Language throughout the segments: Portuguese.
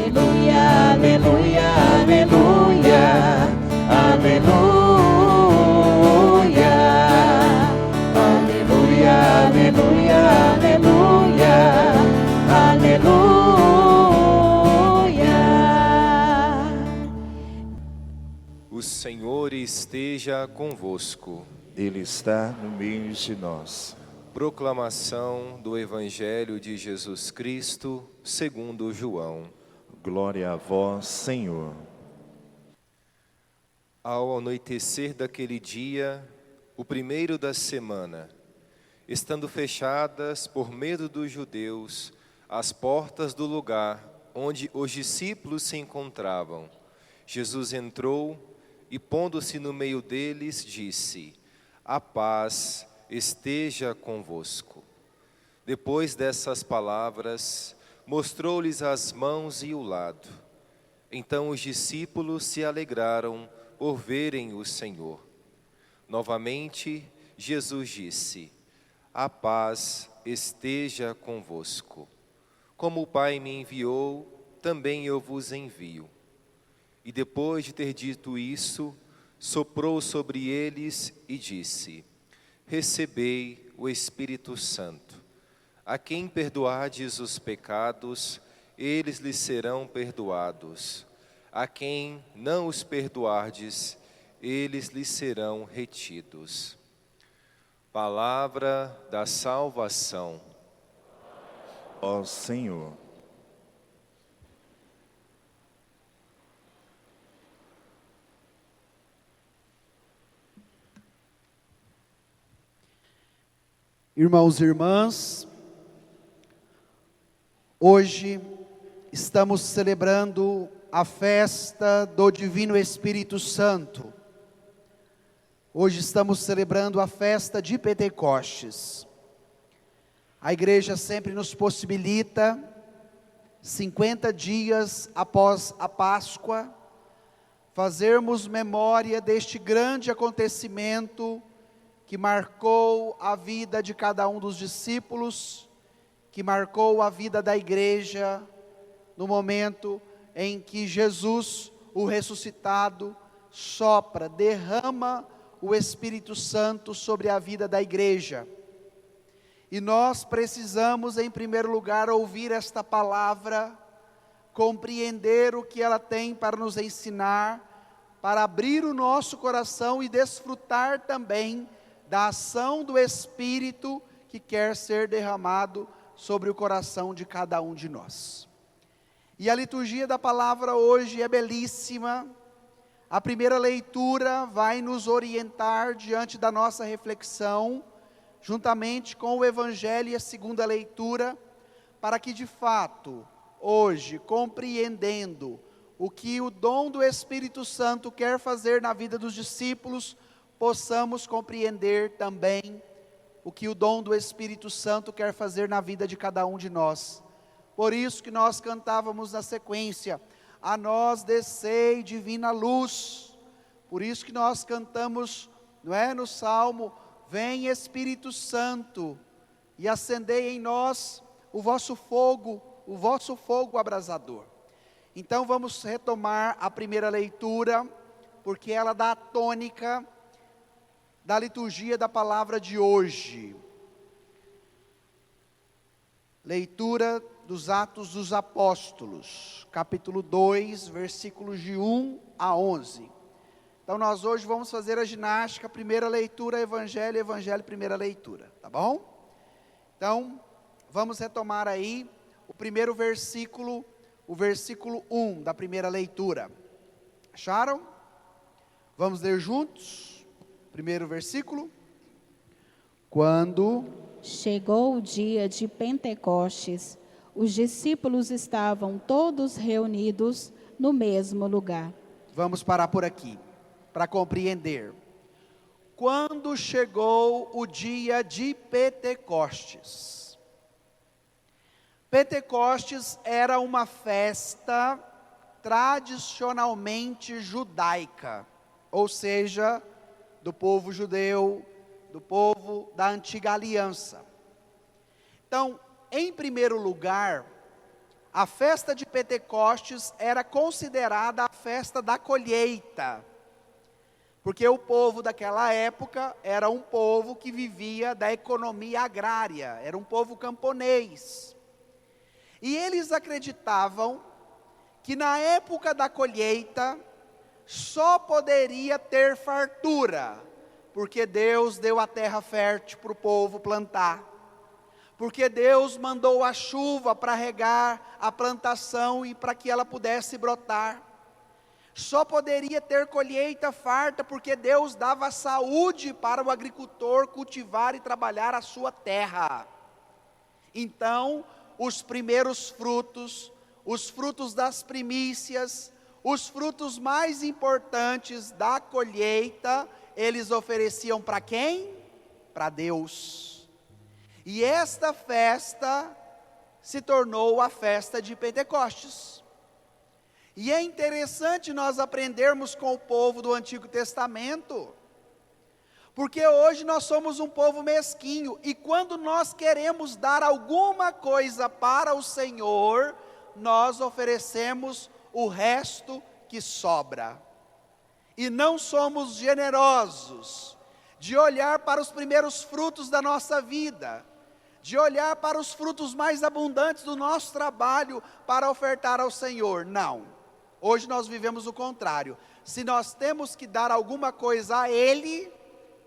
aleluia, aleluia, aleluia, aleluia, aleluia, aleluia, aleluia. O Senhor esteja convosco. Ele está no meio de nós. Proclamação do Evangelho de Jesus Cristo, segundo João. Glória a vós, Senhor. Ao anoitecer daquele dia, o primeiro da semana, estando fechadas por medo dos judeus as portas do lugar onde os discípulos se encontravam, Jesus entrou e, pondo-se no meio deles, disse: a paz esteja convosco. Depois dessas palavras, mostrou-lhes as mãos e o lado. Então os discípulos se alegraram por verem o Senhor. Novamente, Jesus disse: a paz esteja convosco. Como o Pai me enviou, também eu vos envio. E depois de ter dito isso, soprou sobre eles e disse: recebei o Espírito Santo. A quem perdoardes os pecados, eles lhes serão perdoados. A quem não os perdoardes, eles lhes serão retidos. Palavra da salvação. Ó Senhor. Irmãos e irmãs, hoje estamos celebrando a festa do Divino Espírito Santo. Hoje estamos celebrando a festa de Pentecostes. A igreja sempre nos possibilita, 50 dias após a Páscoa, fazermos memória deste grande acontecimento que marcou a vida de cada um dos discípulos, que marcou a vida da igreja, no momento em que Jesus, o ressuscitado, sopra, derrama o Espírito Santo sobre a vida da igreja. E nós precisamos, em primeiro lugar, ouvir esta palavra, compreender o que ela tem para nos ensinar, para abrir o nosso coração e desfrutar também da ação do Espírito que quer ser derramado sobre o coração de cada um de nós. E a liturgia da palavra hoje é belíssima. A primeira leitura vai nos orientar diante da nossa reflexão, juntamente com o Evangelho e a segunda leitura, para que de fato, hoje, compreendendo o que o dom do Espírito Santo quer fazer na vida dos discípulos, possamos compreender também o que o dom do Espírito Santo quer fazer na vida de cada um de nós. Por isso que nós cantávamos na sequência: a nós descei divina luz. Por isso que nós cantamos, não é, no Salmo: vem Espírito Santo e acendei em nós o vosso fogo abrasador. Então vamos retomar a primeira leitura, porque ela dá a tônica da liturgia da palavra de hoje. Leitura dos Atos dos Apóstolos, capítulo 2, versículos de 1 a 11. Então nós hoje vamos fazer a ginástica: primeira leitura, Evangelho, Evangelho, primeira leitura, tá bom? Então, vamos retomar aí o primeiro versículo, o versículo 1 da primeira leitura. Acharam? Vamos ler juntos? Primeiro versículo. Quando chegou o dia de Pentecostes, os discípulos estavam todos reunidos no mesmo lugar. Vamos parar por aqui, para compreender. Quando chegou o dia de Pentecostes. Pentecostes era uma festa tradicionalmente judaica, ou seja, do povo judeu, do povo da antiga aliança. Então, em primeiro lugar, A festa de Pentecostes era considerada a festa da colheita, porque o povo daquela época era um povo que vivia da economia agrária, era um povo camponês. E eles acreditavam que na época da colheita só poderia ter fartura, porque Deus deu a terra fértil para o povo plantar, porque Deus mandou a chuva para regar a plantação e para que ela pudesse brotar. Só poderia ter colheita farta porque Deus dava saúde para o agricultor cultivar e trabalhar a sua terra. Então, os primeiros frutos, os frutos das primícias, os frutos mais importantes da colheita, eles ofereciam para quem? Para Deus. E esta festa se tornou a festa de Pentecostes. E é interessante nós aprendermos com o povo do Antigo Testamento, porque hoje nós somos um povo mesquinho, e quando nós queremos dar alguma coisa para o Senhor, nós oferecemos o resto que sobra. E não somos generosos de olhar para os primeiros frutos da nossa vida, de olhar para os frutos mais abundantes do nosso trabalho para ofertar ao Senhor. Não. Hoje nós vivemos o contrário. Se nós temos que dar alguma coisa a Ele,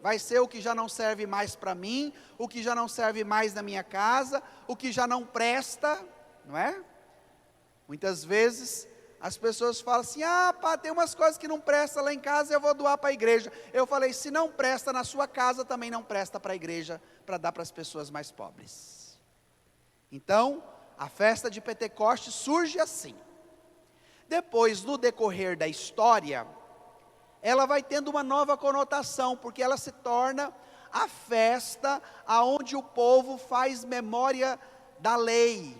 vai ser o que já não serve mais para mim, o que já não serve mais na minha casa, o que já não presta, não é? Muitas vezes as pessoas falam assim: ah, pá, tem umas coisas que não prestam lá em casa, eu vou doar para a igreja. Eu falei: se não presta na sua casa, também não presta para a igreja, para dar para as pessoas mais pobres. Então, a festa de Pentecostes surge assim. Depois, no decorrer da história, ela vai tendo uma nova conotação, porque ela se torna a festa aonde o povo faz memória da lei.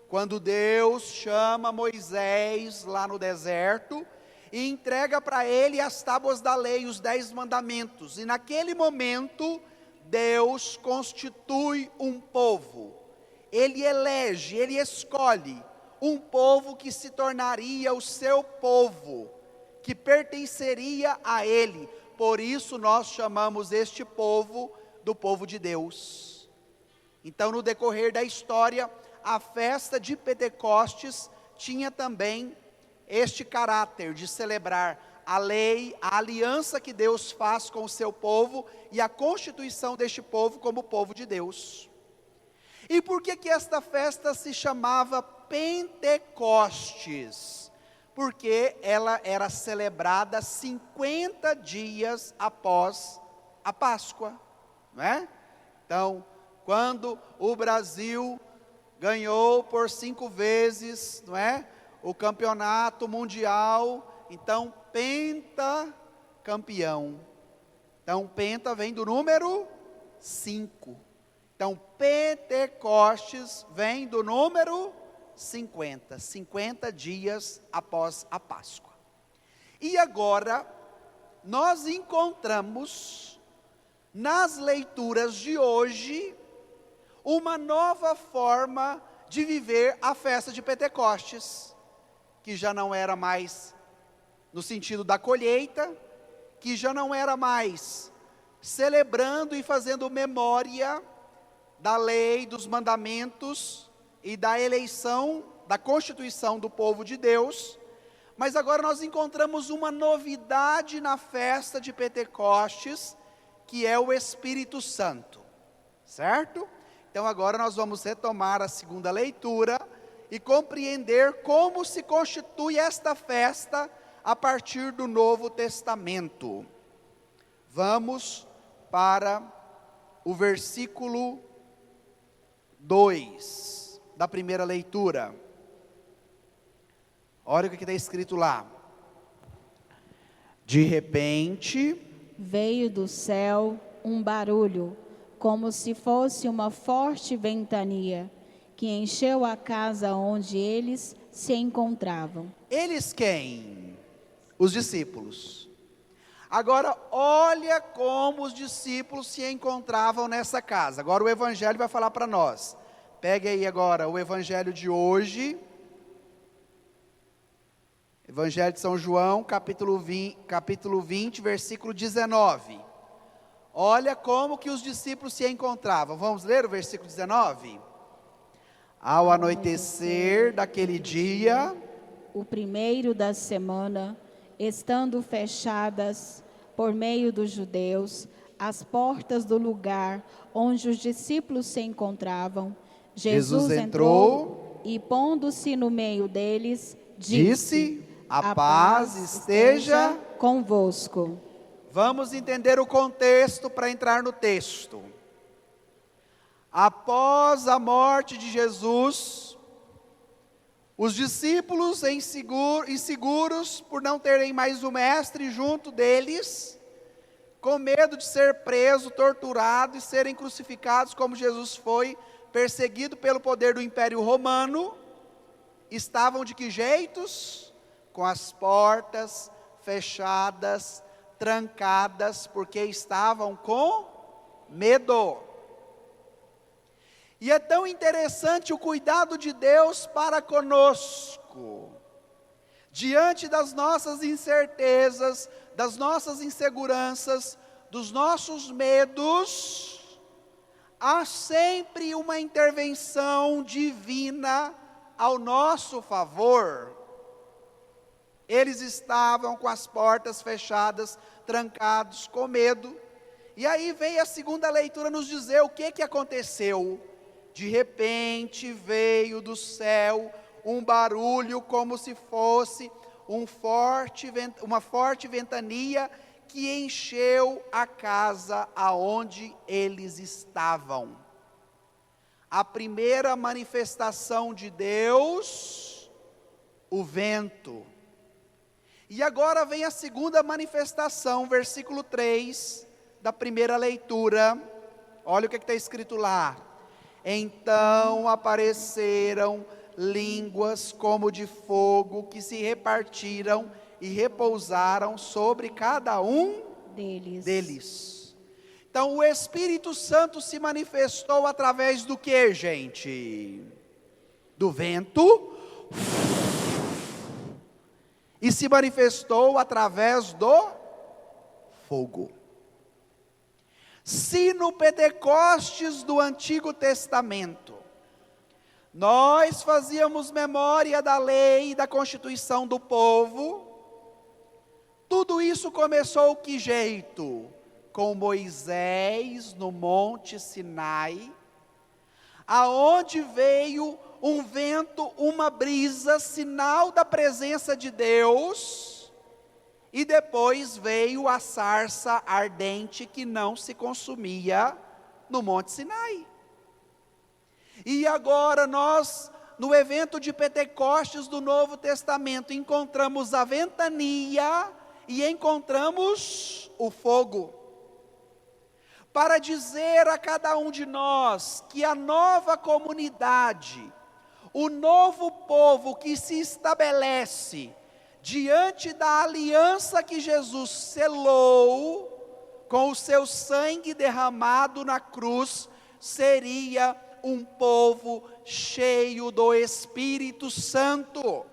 Quando Deus chama Moisés lá no deserto e entrega para ele as tábuas da lei, os 10 mandamentos. E naquele momento, Deus constitui um povo. Ele elege, ele escolhe um povo que se tornaria o seu povo, que pertenceria a ele. Por isso nós chamamos este povo do povo de Deus. Então, no decorrer da história, a festa de Pentecostes tinha também este caráter de celebrar a lei, a aliança que Deus faz com o seu povo e a constituição deste povo como povo de Deus. E por que esta festa se chamava Pentecostes? Porque ela era celebrada 50 dias após a Páscoa, não é? Então, quando o Brasil ganhou por 5 vezes, não é? O campeonato mundial, então pentacampeão. Então, penta vem do número 5. Então, Pentecostes vem do número 50, 50 dias após a Páscoa. E agora, nós encontramos, nas leituras de hoje, uma nova forma de viver a festa de Pentecostes, que já não era mais no sentido da colheita, que já não era mais celebrando e fazendo memória da lei, dos mandamentos e da eleição, da constituição do povo de Deus, mas agora nós encontramos uma novidade na festa de Pentecostes, que é o Espírito Santo, certo? Então agora nós vamos retomar a segunda leitura e compreender como se constitui esta festa a partir do Novo Testamento. Vamos para o versículo 2 da primeira leitura. Olha o que está escrito lá. De repente, veio do céu um barulho, como se fosse uma forte ventania, que encheu a casa onde eles se encontravam. Eles quem? Os discípulos. Agora, olha como os discípulos se encontravam nessa casa. Agora o Evangelho vai falar para nós. Pegue aí agora o Evangelho de hoje, Evangelho de São João, capítulo 20, versículo 19. Olha como que os discípulos se encontravam. Vamos ler o versículo 19? Ao anoitecer daquele dia, o primeiro da semana, estando fechadas por meio dos judeus as portas do lugar onde os discípulos se encontravam, Jesus entrou e, pondo-se no meio deles, disse: a paz esteja convosco. Vamos entender o contexto para entrar no texto. Após a morte de Jesus, os discípulos inseguros por não terem mais o mestre junto deles, com medo de ser preso, torturado e serem crucificados como Jesus foi, perseguido pelo poder do Império Romano, estavam de que jeitos? Com as portas fechadas, trancadas, porque estavam com medo. E é tão interessante o cuidado de Deus para conosco. Diante das nossas incertezas, das nossas inseguranças, dos nossos medos, há sempre uma intervenção divina ao nosso favor. Eles estavam com as portas fechadas, trancados, com medo. E aí vem a segunda leitura nos dizer o que aconteceu. De repente veio do céu um barulho como se fosse uma forte ventania que encheu a casa aonde eles estavam. A primeira manifestação de Deus, o vento. E agora vem a segunda manifestação, versículo 3 da primeira leitura. Olha o que está escrito lá. Então apareceram línguas como de fogo que se repartiram e repousaram sobre cada um deles. Então o Espírito Santo se manifestou através do que, gente? Do vento. E se manifestou através do fogo. Se no Pentecostes do Antigo Testamento, nós fazíamos memória da lei e da constituição do povo, tudo isso começou que jeito? Com Moisés no Monte Sinai, aonde veio um vento, uma brisa, sinal da presença de Deus, e depois veio a sarça ardente que não se consumia no Monte Sinai. E agora nós, no evento de Pentecostes do Novo Testamento, encontramos a ventania e encontramos o fogo. Para dizer a cada um de nós que a nova comunidade, o novo povo que se estabelece diante da aliança que Jesus selou com o seu sangue derramado na cruz, seria um povo cheio do Espírito Santo.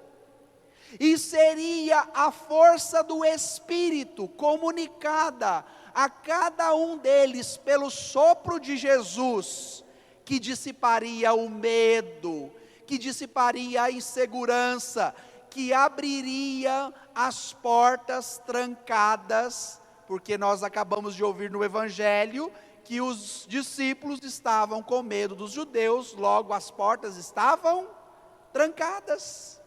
E seria a força do Espírito comunicada a cada um deles pelo sopro de Jesus, que dissiparia o medo, que dissiparia a insegurança, que abriria as portas trancadas, porque nós acabamos de ouvir no Evangelho que os discípulos estavam com medo dos judeus, logo as portas estavam trancadas.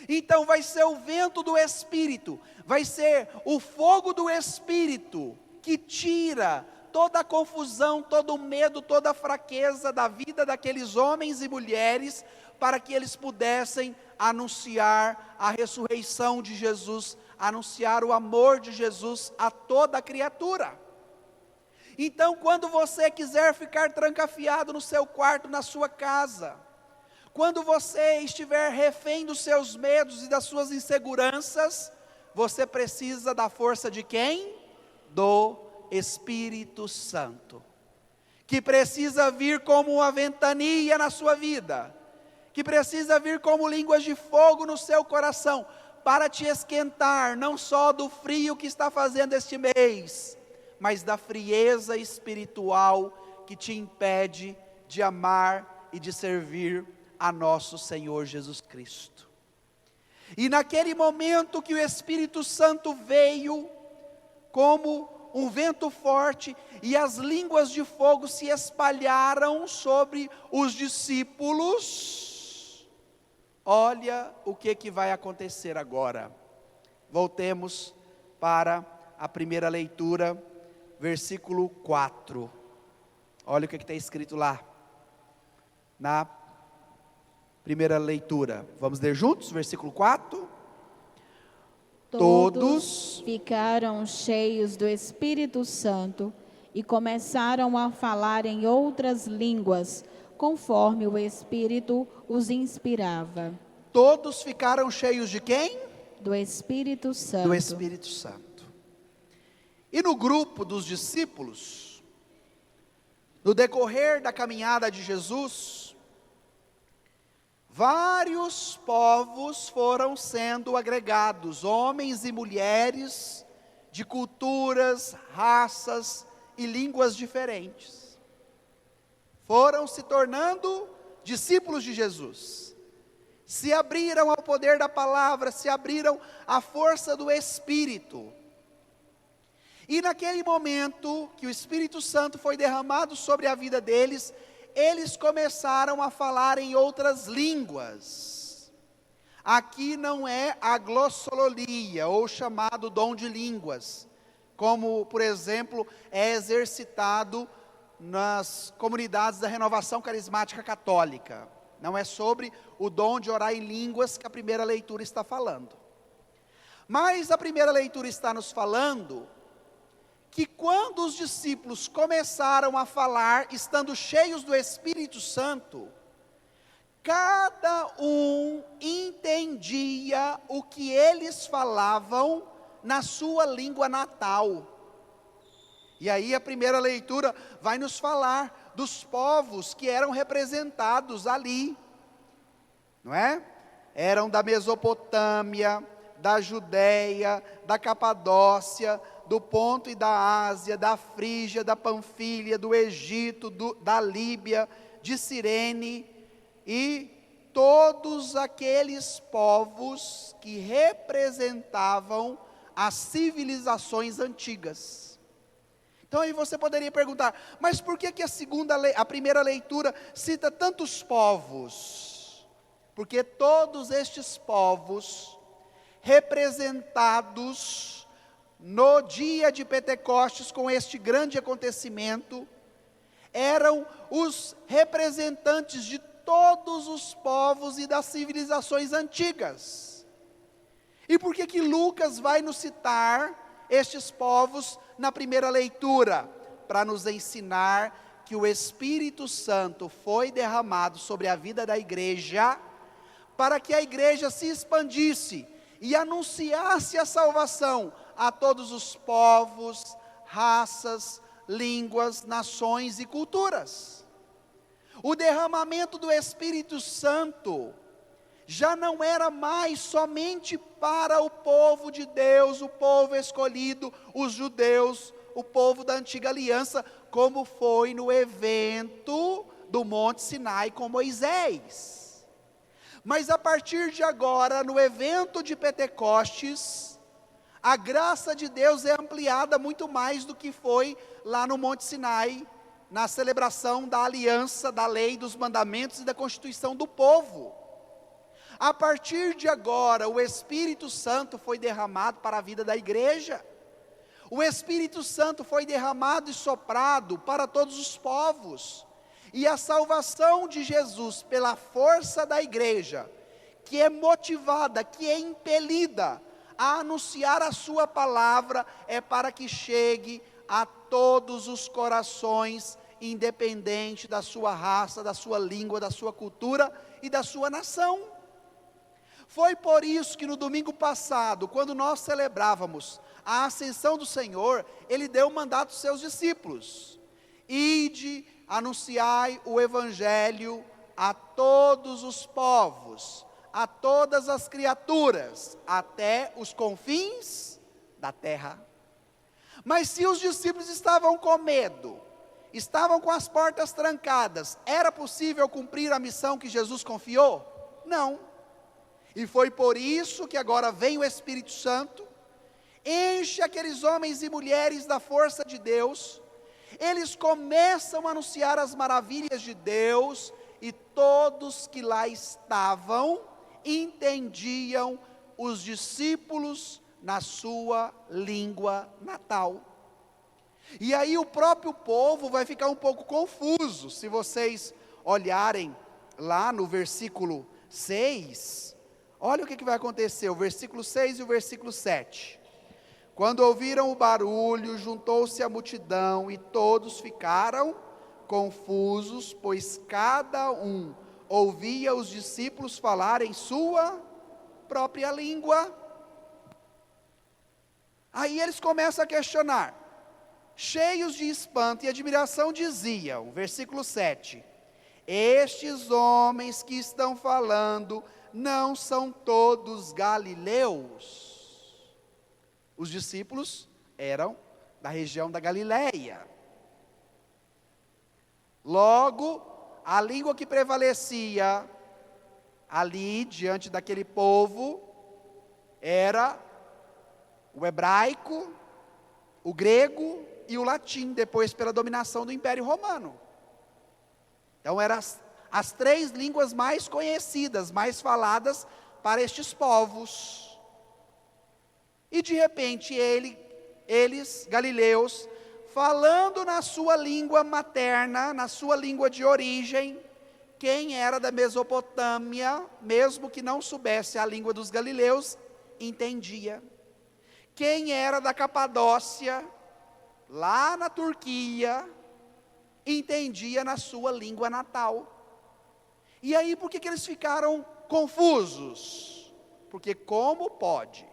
Então vai ser o vento do Espírito, vai ser o fogo do Espírito, que tira toda a confusão, todo o medo, toda a fraqueza da vida daqueles homens e mulheres, para que eles pudessem anunciar a ressurreição de Jesus, anunciar o amor de Jesus a toda a criatura. Então, quando você quiser ficar trancafiado no seu quarto, na sua casa, quando você estiver refém dos seus medos e das suas inseguranças, você precisa da força de quem? Do Espírito Santo, que precisa vir como uma ventania na sua vida, que precisa vir como línguas de fogo no seu coração, para te esquentar, não só do frio que está fazendo este mês, mas da frieza espiritual que te impede de amar e de servir a nosso Senhor Jesus Cristo. E naquele momento que o Espírito Santo veio, como um vento forte, e as línguas de fogo se espalharam sobre os discípulos, olha o que vai acontecer agora. Voltemos para a primeira leitura, versículo 4. Olha o que está escrito lá, na primeira leitura. Vamos ler juntos, versículo 4. Todos ficaram cheios do Espírito Santo e começaram a falar em outras línguas, conforme o Espírito os inspirava. Todos ficaram cheios de quem? Do Espírito Santo. Do Espírito Santo. E no grupo dos discípulos, no decorrer da caminhada de Jesus, vários povos foram sendo agregados, homens e mulheres de culturas, raças e línguas diferentes. Foram se tornando discípulos de Jesus. Se abriram ao poder da palavra, se abriram à força do Espírito. E naquele momento que o Espírito Santo foi derramado sobre a vida deles, eles começaram a falar em outras línguas. Aqui não é a glossolalia, ou chamado dom de línguas, como, por exemplo, é exercitado nas comunidades da Renovação Carismática Católica. Não é sobre o dom de orar em línguas que a primeira leitura está falando. Mas a primeira leitura está nos falando que quando os discípulos começaram a falar, estando cheios do Espírito Santo, cada um entendia o que eles falavam na sua língua natal. E aí a primeira leitura vai nos falar dos povos que eram representados ali, não é? Eram da Mesopotâmia, da Judéia, da Capadócia, do Ponto e da Ásia, da Frígia, da Panfilha, do Egito, da Líbia, de Cirene, e todos aqueles povos que representavam as civilizações antigas. Então aí você poderia perguntar, mas por que a primeira leitura cita tantos povos? Porque todos estes povos, representados no dia de Pentecostes, com este grande acontecimento, eram os representantes de todos os povos e das civilizações antigas. E por que Lucas vai nos citar estes povos na primeira leitura? Para nos ensinar que o Espírito Santo foi derramado sobre a vida da igreja, para que a igreja se expandisse e anunciasse a salvação a todos os povos, raças, línguas, nações e culturas. O derramamento do Espírito Santo já não era mais somente para o povo de Deus, o povo escolhido, os judeus, o povo da antiga aliança, como foi no evento do Monte Sinai com Moisés. Mas a partir de agora, no evento de Pentecostes, a graça de Deus é ampliada muito mais do que foi lá no Monte Sinai, na celebração da aliança, da lei, dos mandamentos e da constituição do povo. A partir de agora, o Espírito Santo foi derramado para a vida da igreja. O Espírito Santo foi derramado e soprado para todos os povos. E a salvação de Jesus pela força da igreja, que é motivada, que é impelida a anunciar a sua palavra, é para que chegue a todos os corações, independente da sua raça, da sua língua, da sua cultura e da sua nação. Foi por isso que no domingo passado, quando nós celebrávamos a ascensão do Senhor, Ele deu um mandato aos seus discípulos: ide, anunciai o Evangelho a todos os povos, a todas as criaturas, até os confins da terra. Mas se os discípulos estavam com medo, estavam com as portas trancadas, era possível cumprir a missão que Jesus confiou? Não. E foi por isso que agora vem o Espírito Santo, enche aqueles homens e mulheres da força de Deus, eles começam a anunciar as maravilhas de Deus, e todos que lá estavam entendiam os discípulos na sua língua natal. E aí o próprio povo vai ficar um pouco confuso. Se vocês olharem lá no versículo 6, olha o que vai acontecer, o versículo 6 e o versículo 7. Quando ouviram o barulho, juntou-se a multidão e todos ficaram confusos, pois cada um ouvia os discípulos falar em sua própria língua. Aí eles começam a questionar, cheios de espanto e admiração diziam, versículo 7, estes homens que estão falando não são todos galileus? Os discípulos eram da região da Galileia. Logo, a língua que prevalecia ali diante daquele povo era o hebraico, o grego e o latim, depois pela dominação do Império Romano. Então eram as três línguas mais conhecidas, mais faladas para estes povos. E de repente eles, galileus, falando na sua língua materna, na sua língua de origem, quem era da Mesopotâmia, mesmo que não soubesse a língua dos galileus, entendia. Quem era da Capadócia, lá na Turquia, entendia na sua língua natal. E aí por que eles ficaram confusos? Porque como pode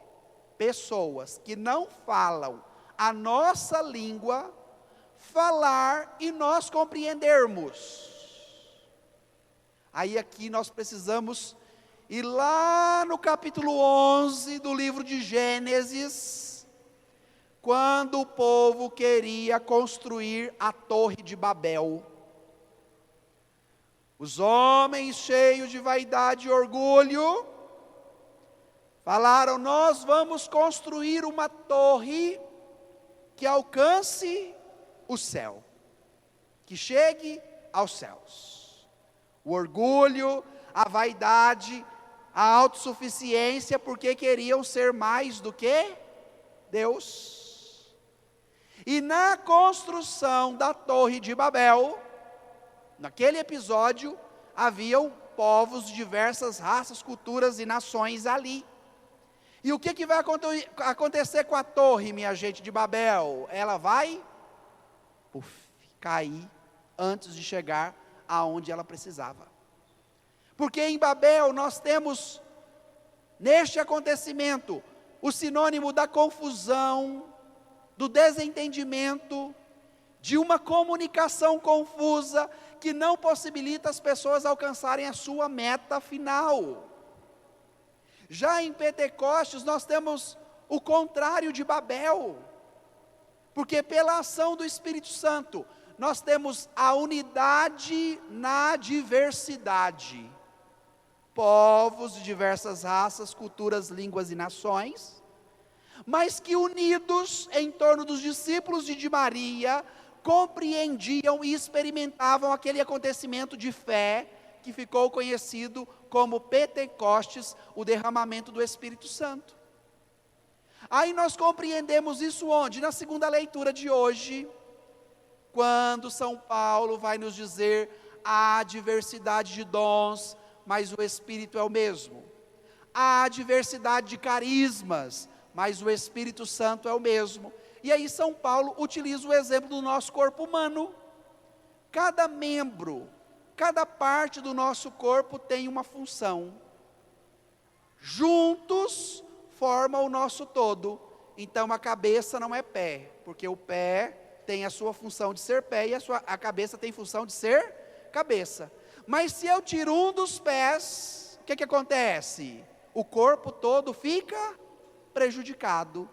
pessoas que não falam a nossa língua falar e nós compreendermos? Aí aqui nós precisamos ir lá no capítulo 11 do livro de Gênesis, quando o povo queria construir a Torre de Babel. Os homens cheios de vaidade e orgulho falaram, nós vamos construir uma torre que alcance o céu, que chegue aos céus. O orgulho, a vaidade, a autossuficiência, porque queriam ser mais do que Deus. E na construção da Torre de Babel, naquele episódio, haviam povos de diversas raças, culturas e nações ali. E o que vai acontecer com a torre, minha gente, de Babel? Ela vai cair antes de chegar aonde ela precisava. Porque em Babel nós temos, neste acontecimento, o sinônimo da confusão, do desentendimento, de uma comunicação confusa, que não possibilita as pessoas alcançarem a sua meta final. Já em Pentecostes nós temos o contrário de Babel, porque pela ação do Espírito Santo, nós temos a unidade na diversidade, povos de diversas raças, culturas, línguas e nações, mas que unidos em torno dos discípulos de Maria, compreendiam e experimentavam aquele acontecimento de fé, que ficou conhecido como Pentecostes, o derramamento do Espírito Santo. Aí nós compreendemos isso onde? Na segunda leitura de hoje, quando São Paulo vai nos dizer, há diversidade de dons, mas o Espírito é o mesmo. Há diversidade de carismas, mas o Espírito Santo é o mesmo. E aí São Paulo utiliza o exemplo do nosso corpo humano. Cada membro, cada parte do nosso corpo tem uma função. Juntos formam o nosso todo. Então a cabeça não é pé, porque o pé tem a sua função de ser pé e a cabeça tem função de ser cabeça. Mas se eu tiro um dos pés, o que acontece? O corpo todo fica prejudicado.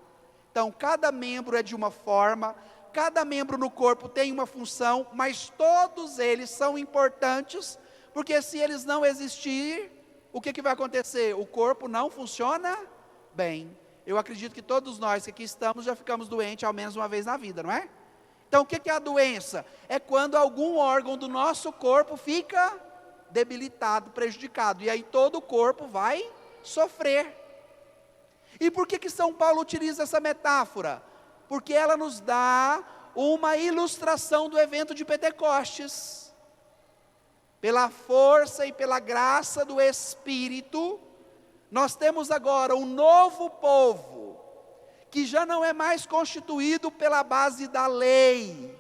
Então, cada membro é de uma forma, cada membro no corpo tem uma função, mas todos eles são importantes, porque se eles não existirem, o que vai acontecer? O corpo não funciona bem. Eu acredito que todos nós que aqui estamos já ficamos doentes ao menos uma vez na vida, não é? Então, o que é a doença? É quando algum órgão do nosso corpo fica debilitado, prejudicado, e aí todo o corpo vai sofrer. E por que São Paulo utiliza essa metáfora? Porque ela nos dá uma ilustração do evento de Pentecostes. Pela força e pela graça do Espírito, nós temos agora um novo povo, que já não é mais constituído pela base da lei,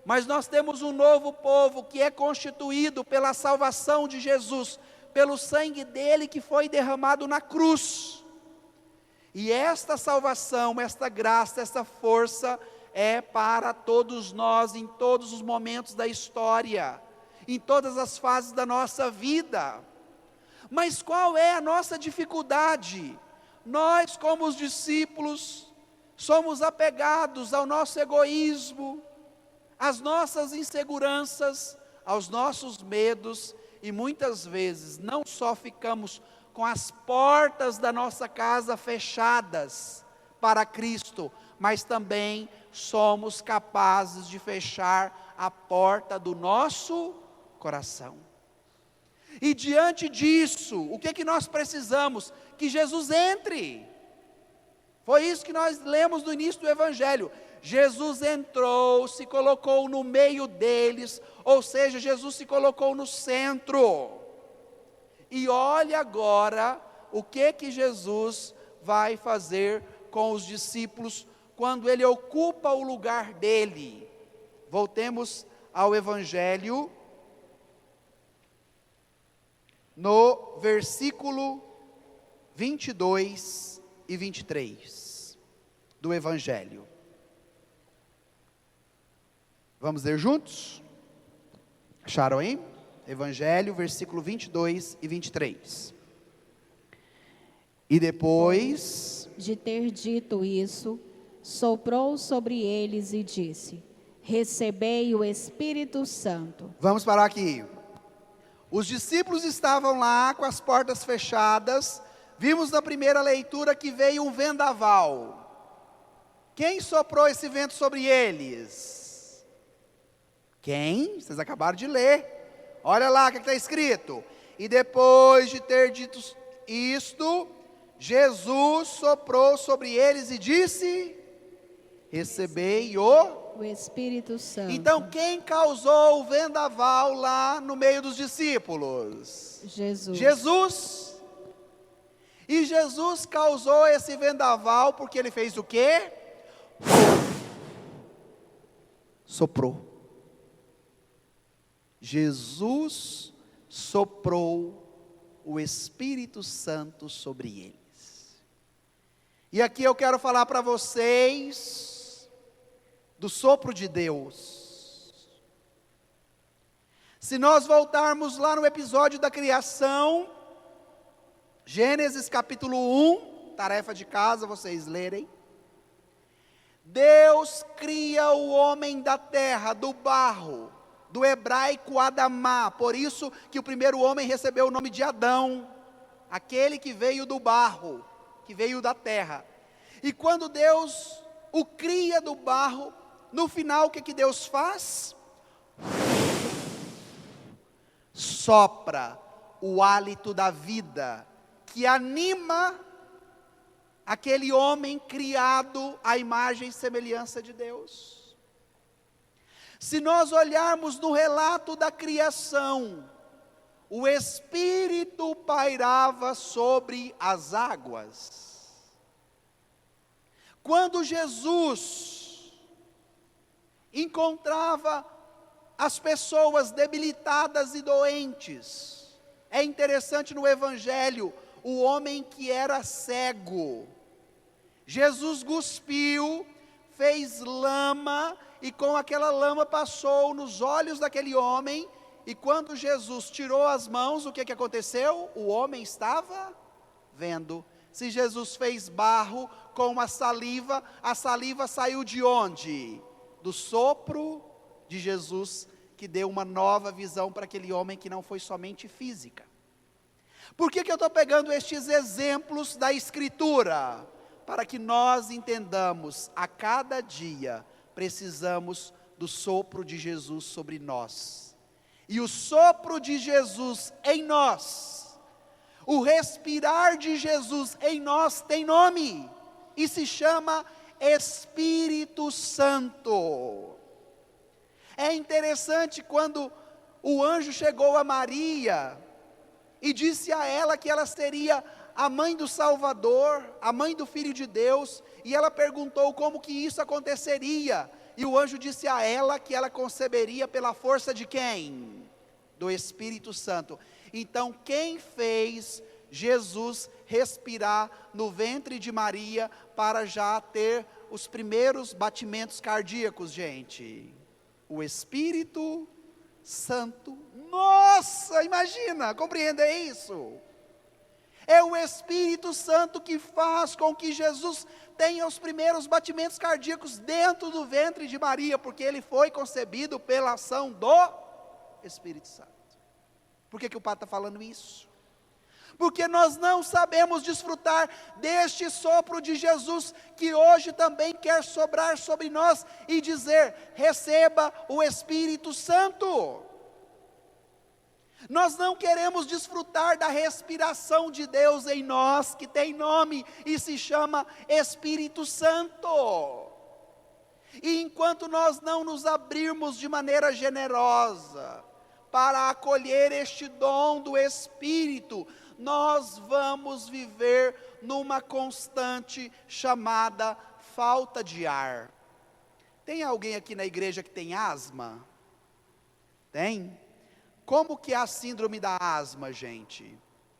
mas nós temos um novo povo que é constituído pela salvação de Jesus, pelo sangue dele que foi derramado na cruz. E esta salvação, esta graça, esta força é para todos nós, em todos os momentos da história, em todas as fases da nossa vida. Mas qual é a nossa dificuldade? Nós, como os discípulos, somos apegados ao nosso egoísmo, às nossas inseguranças, aos nossos medos, e muitas vezes não só ficamos com as portas da nossa casa fechadas para Cristo, mas também somos capazes de fechar a porta do nosso coração. E diante disso, o que nós precisamos? Que Jesus entre. Foi isso que nós lemos no início do Evangelho. Jesus entrou, se colocou no meio deles, ou seja, Jesus se colocou no centro. E olha agora o que Jesus vai fazer com os discípulos quando ele ocupa o lugar dele. Voltemos ao Evangelho, no versículo 22 e 23 do Evangelho. Vamos ler juntos? Acharam aí? Evangelho, versículo 22 e 23. E depois de ter dito isso, soprou sobre eles e disse: recebei o Espírito Santo. Vamos parar aqui. Os discípulos estavam lá com as portas fechadas. Vimos na primeira leitura que veio um vendaval. Quem soprou esse vento sobre eles? Quem? Vocês acabaram de ler. Olha lá o que está escrito. E depois de ter dito isto, Jesus soprou sobre eles e disse: recebei o Espírito Santo. Então, quem causou o vendaval lá no meio dos discípulos? Jesus. Jesus. E Jesus causou esse vendaval porque ele fez o quê? Soprou. Jesus soprou o Espírito Santo sobre eles. E aqui eu quero falar para vocês do sopro de Deus. Se nós voltarmos lá no episódio da criação, Gênesis capítulo 1, tarefa de casa, vocês lerem. Deus cria o homem da terra, do barro, do hebraico Adamá, por isso que o primeiro homem recebeu o nome de Adão, aquele que veio do barro, que veio da terra. E quando Deus o cria do barro, no final o que Deus faz? Sopra o hálito da vida, que anima aquele homem criado à imagem e semelhança de Deus. Se nós olharmos no relato da criação, o Espírito pairava sobre as águas. Quando Jesus encontrava as pessoas debilitadas e doentes, é interessante no Evangelho, o homem que era cego, Jesus cuspiu, fez lama, e com aquela lama passou nos olhos daquele homem, e quando Jesus tirou as mãos, o que aconteceu? O homem estava vendo. Se Jesus fez barro com a saliva saiu de onde? Do sopro de Jesus, que deu uma nova visão para aquele homem, que não foi somente física. Por que eu estou pegando estes exemplos da Escritura? Para que nós entendamos, a cada dia precisamos do sopro de Jesus sobre nós. E o sopro de Jesus em nós, o respirar de Jesus em nós tem nome, e se chama Espírito Santo. É interessante quando o anjo chegou a Maria e disse a ela que ela seria a mãe do Salvador, a mãe do Filho de Deus, e ela perguntou como que isso aconteceria, e o anjo disse a ela que ela conceberia pela força de quem? Do Espírito Santo. Então, quem fez Jesus respirar no ventre de Maria para já ter os primeiros batimentos cardíacos, gente? O Espírito Santo. Nossa, imagina, compreenda isso? É o Espírito Santo que faz com que Jesus tenha os primeiros batimentos cardíacos dentro do ventre de Maria, porque ele foi concebido pela ação do Espírito Santo. Por que o Padre está falando isso? Porque nós não sabemos desfrutar deste sopro de Jesus, que hoje também quer sobrar sobre nós e dizer: receba o Espírito Santo. Nós não queremos desfrutar da respiração de Deus em nós, que tem nome e se chama Espírito Santo. E enquanto nós não nos abrirmos de maneira generosa para acolher este dom do Espírito, nós vamos viver numa constante chamada falta de ar. Tem alguém aqui na igreja que tem asma? Tem? Como que é a síndrome da asma, gente?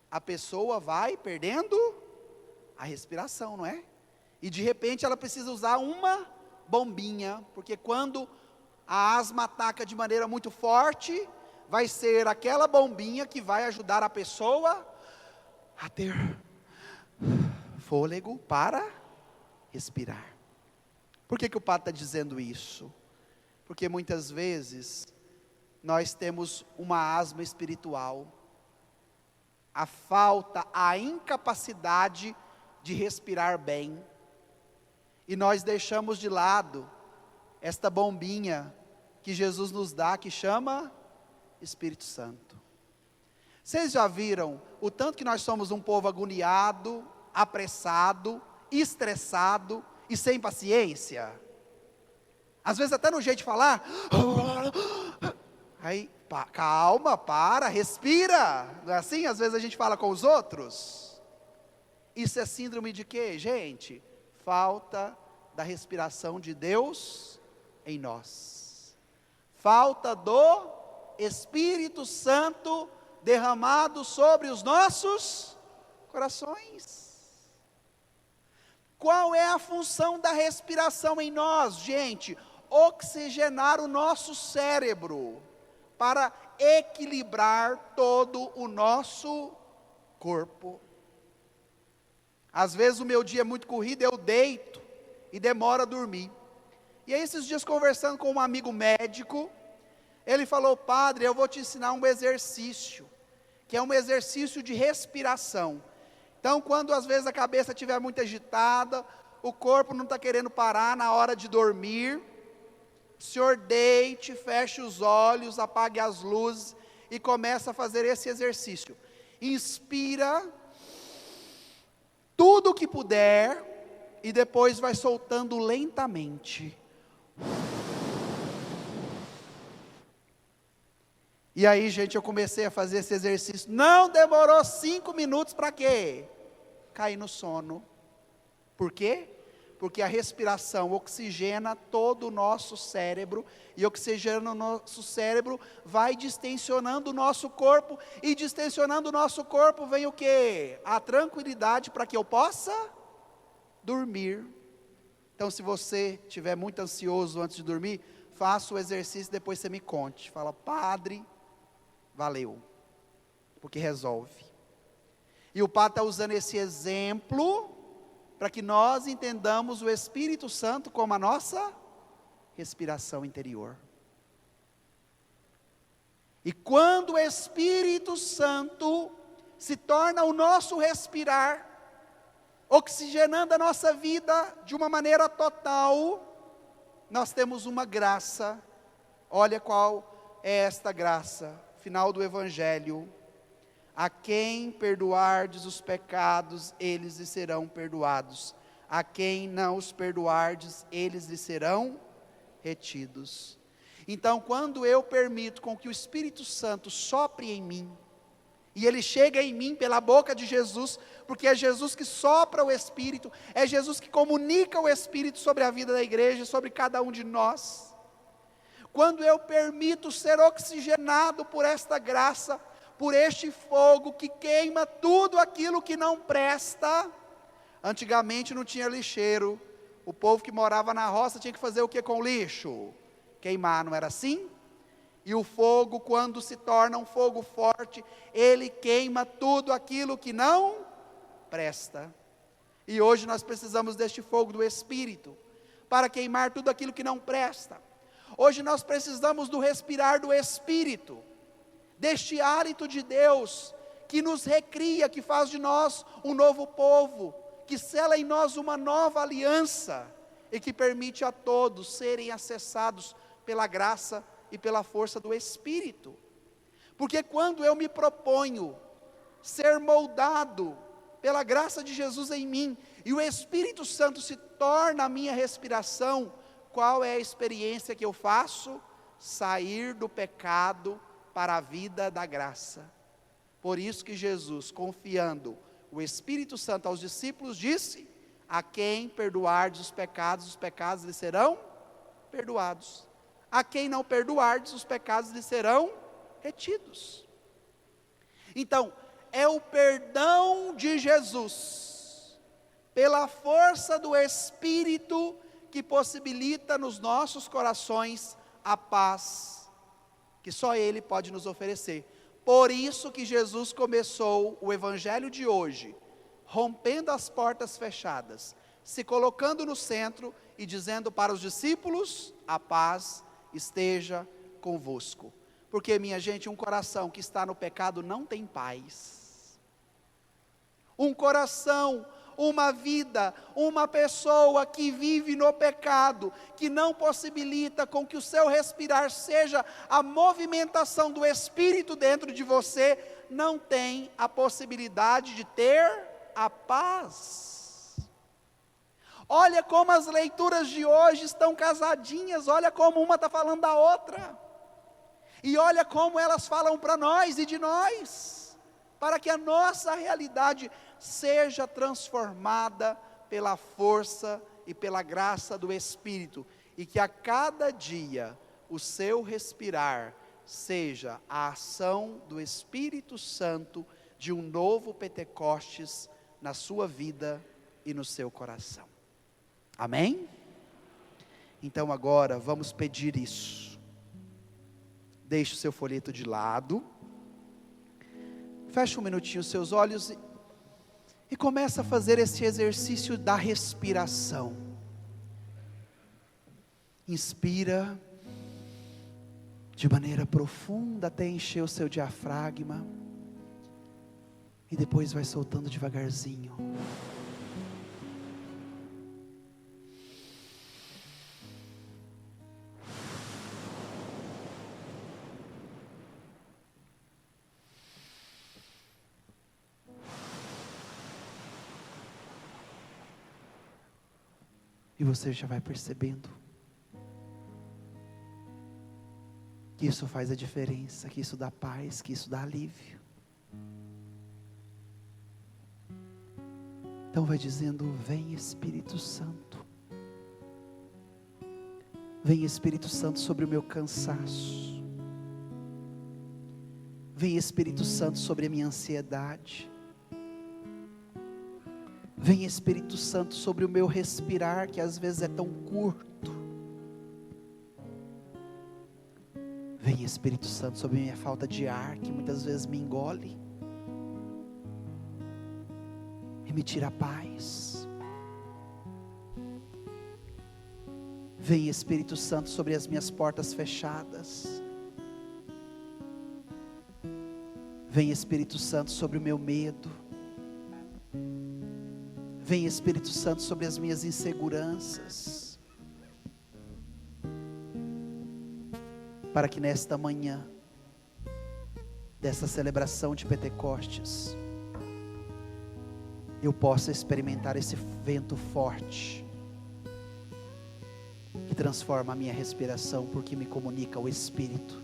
A pessoa vai perdendo a respiração, não é? E de repente ela precisa usar uma bombinha, porque quando a asma ataca de maneira muito forte, vai ser aquela bombinha que vai ajudar a pessoa a ter fôlego para respirar. Por que o Padre está dizendo isso? Porque muitas vezes nós temos uma asma espiritual, a falta, a incapacidade de respirar bem, e nós deixamos de lado esta bombinha que Jesus nos dá, que chama Espírito Santo. Vocês já viram o tanto que nós somos um povo agoniado, apressado, estressado e sem paciência? Às vezes até no jeito de falar, aí, calma, para, respira. Não é assim? Às vezes a gente fala com os outros. Isso é síndrome de quê, gente? Falta da respiração de Deus em nós. Falta do Espírito Santo derramado sobre os nossos corações. Qual é a função da respiração em nós, gente? Oxigenar o nosso cérebro, para equilibrar todo o nosso corpo. Às vezes o meu dia é muito corrido, eu deito e demoro a dormir. E aí esses dias conversando com um amigo médico, ele falou: padre, eu vou te ensinar um exercício, que é um exercício de respiração. Então quando às vezes a cabeça estiver muito agitada, o corpo não está querendo parar na hora de dormir, o senhor deite, feche os olhos, apague as luzes e começa a fazer esse exercício. Inspira tudo o que puder e depois vai soltando lentamente. E aí, gente, eu comecei a fazer esse exercício. Não demorou 5 minutos para quê? Cair no sono. Por quê? Porque a respiração oxigena todo o nosso cérebro, e oxigenando o nosso cérebro, vai distensionando o nosso corpo, e distensionando o nosso corpo vem o quê? A tranquilidade para que eu possa dormir. Então se você estiver muito ansioso antes de dormir, faça o exercício, depois você me conte. Fala: padre, valeu, porque resolve. E o Padre está usando esse exemplo para que nós entendamos o Espírito Santo como a nossa respiração interior. E quando o Espírito Santo se torna o nosso respirar, oxigenando a nossa vida de uma maneira total, nós temos uma graça. Olha qual é esta graça, final do Evangelho: a quem perdoardes os pecados, eles lhe serão perdoados; a quem não os perdoardes, eles lhe serão retidos. Então, quando eu permito com que o Espírito Santo sopre em mim, e ele chega em mim pela boca de Jesus, porque é Jesus que sopra o Espírito, é Jesus que comunica o Espírito sobre a vida da igreja, sobre cada um de nós. Quando eu permito ser oxigenado por esta graça, por este fogo que queima tudo aquilo que não presta. Antigamente não tinha lixeiro, o povo que morava na roça tinha que fazer o que com o lixo? Queimar, não era assim? E o fogo, quando se torna um fogo forte, ele queima tudo aquilo que não presta. E hoje nós precisamos deste fogo do Espírito, para queimar tudo aquilo que não presta. Hoje nós precisamos do respirar do Espírito, deste hálito de Deus, que nos recria, que faz de nós um novo povo, que sela em nós uma nova aliança, e que permite a todos serem acessados pela graça e pela força do Espírito. Porque quando eu me proponho ser moldado pela graça de Jesus em mim, e o Espírito Santo se torna a minha respiração, qual é a experiência que eu faço? Sair do pecado para a vida da graça. Por isso que Jesus, confiando o Espírito Santo aos discípulos, disse: a quem perdoardes os pecados lhe serão perdoados; a quem não perdoardes, os pecados lhe serão retidos. Então, é o perdão de Jesus, pela força do Espírito, que possibilita nos nossos corações a paz, que só Ele pode nos oferecer. Por isso que Jesus começou o Evangelho de hoje, rompendo as portas fechadas, se colocando no centro e dizendo para os discípulos: a paz esteja convosco. Porque, minha gente, um coração que está no pecado não tem paz. Um coração, uma vida, uma pessoa que vive no pecado, que não possibilita com que o seu respirar seja a movimentação do Espírito dentro de você, não tem a possibilidade de ter a paz. Olha como as leituras de hoje estão casadinhas, olha como uma está falando da outra, e olha como elas falam para nós e de nós, para que a nossa realidade seja transformada pela força e pela graça do Espírito, e que a cada dia o seu respirar seja a ação do Espírito Santo de um novo Pentecostes na sua vida e no seu coração. Amém? Então agora vamos pedir isso. Deixe o seu folheto de lado, feche um minutinho os seus olhos e começa a fazer esse exercício da respiração. Inspira de maneira profunda até encher o seu diafragma, e depois vai soltando devagarzinho. E você já vai percebendo que isso faz a diferença, que isso dá paz, que isso dá alívio. Então vai dizendo: vem Espírito Santo. Vem Espírito Santo sobre o meu cansaço. Vem Espírito Santo sobre a minha ansiedade. Vem Espírito Santo sobre o meu respirar, que às vezes é tão curto. Vem Espírito Santo sobre minha falta de ar, que muitas vezes me engole e me tira a paz. Vem Espírito Santo sobre as minhas portas fechadas. Vem Espírito Santo sobre o meu medo. Vem Espírito Santo sobre as minhas inseguranças. Para que nesta manhã, dessa celebração de Pentecostes, eu possa experimentar esse vento forte, que transforma a minha respiração, porque me comunica o Espírito.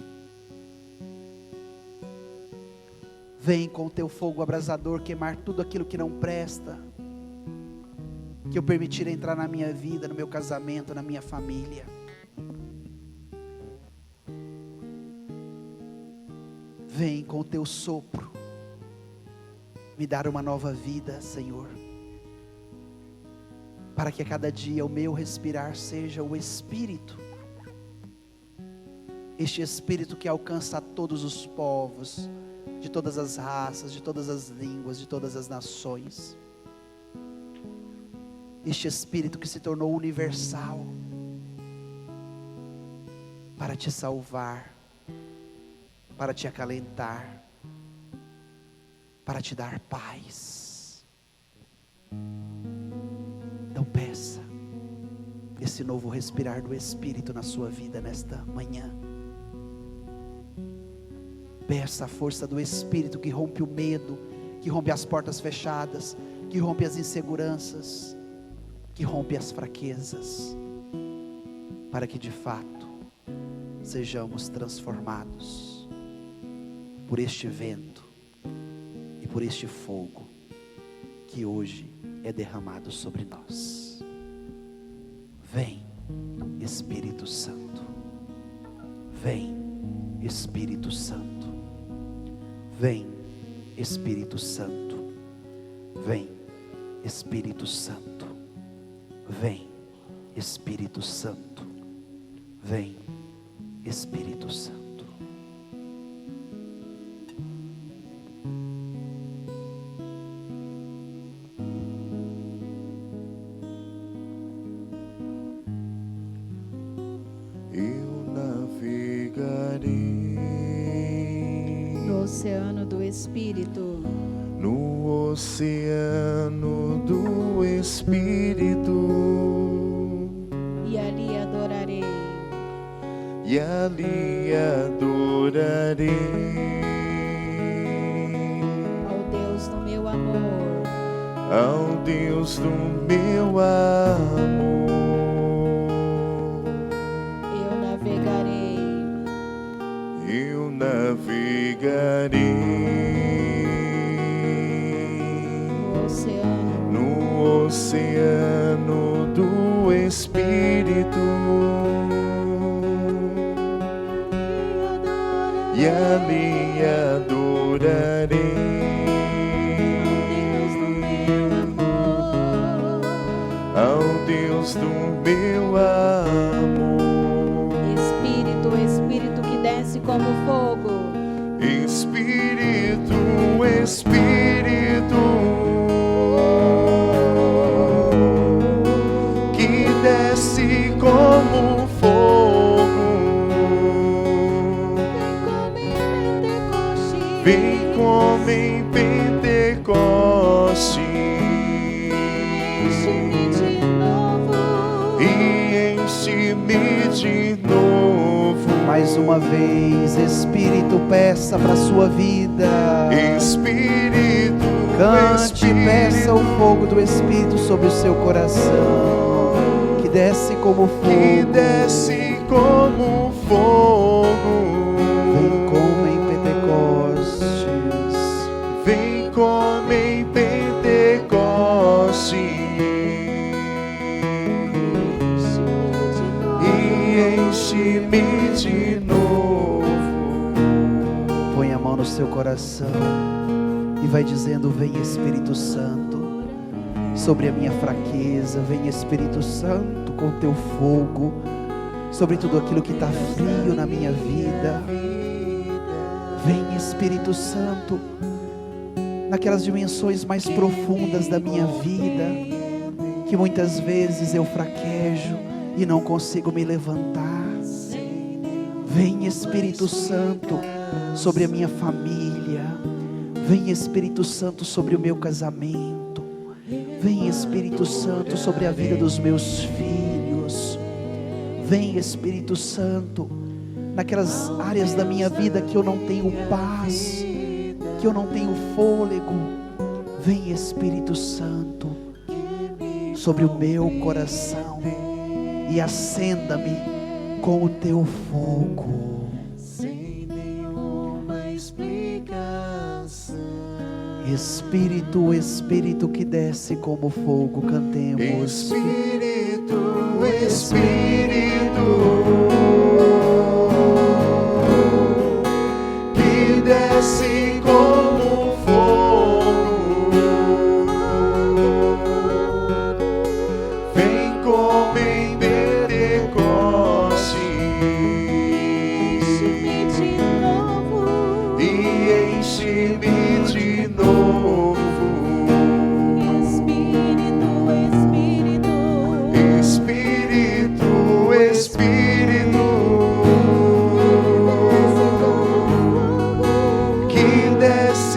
Vem com o teu fogo abrasador queimar tudo aquilo que não presta, que eu permitir entrar na minha vida, no meu casamento, na minha família. Vem com o teu sopro, me dar uma nova vida, Senhor, para que a cada dia o meu respirar seja o Espírito, este Espírito que alcança a todos os povos, de todas as raças, de todas as línguas, de todas as nações, este Espírito que se tornou universal, para te salvar, para te acalentar, para te dar paz. Então peça esse novo respirar do Espírito na sua vida nesta manhã. Peça a força do Espírito que rompe o medo, que rompe as portas fechadas, que rompe as inseguranças, que rompe as fraquezas, para que de fato sejamos transformados por este vento e por este fogo que hoje é derramado sobre nós. Vem, Espírito Santo. Vem, Espírito Santo. Vem, Espírito Santo. Vem, Espírito Santo. Vem, Espírito Santo. Vem, Espírito Santo. Oceano do Espírito, no oceano do Espírito, e ali adorarei, e ali adorarei ao Deus do meu amor, ao Deus do meu amor. eu navegarei no oceano do Espírito, e ali adorarei ao Deus do meu amor. Espírito, Espírito que desce como fogo, Espírito, Espírito que desce como fogo, vem como em Pentecoste, e enche-me de novo. Mais uma vez, Espírito, peça para a sua vida. Espírito, Cante, Espírito, peça o fogo do Espírito sobre o seu coração, que desce como fogo, que desce como fogo, vem como em Pentecostes, vem como em Pentecoste, e enche-me de novo. Põe a mão no seu coração e vai dizendo: vem Espírito Santo sobre a minha fraqueza, vem Espírito Santo com teu fogo, sobre tudo aquilo que está frio na minha vida. Vem, Espírito Santo, naquelas dimensões mais profundas da minha vida, que muitas vezes eu fraquejo e não consigo me levantar. Vem, Espírito Santo, sobre a minha família. Vem, Espírito Santo, sobre o meu casamento. Vem, Espírito Santo, sobre a vida dos meus filhos. Vem, Espírito Santo, naquelas áreas da minha vida que eu não tenho paz, que eu não tenho fôlego. Vem, Espírito Santo, sobre o meu coração e acenda-me com o teu fogo. Sem nenhuma explicação. Espírito, Espírito que desce como fogo, cantemos. Espírito, Espírito, que desce como fogo, vem como em Pentecostes e enche-me de novo. Espírito, Espírito, que desce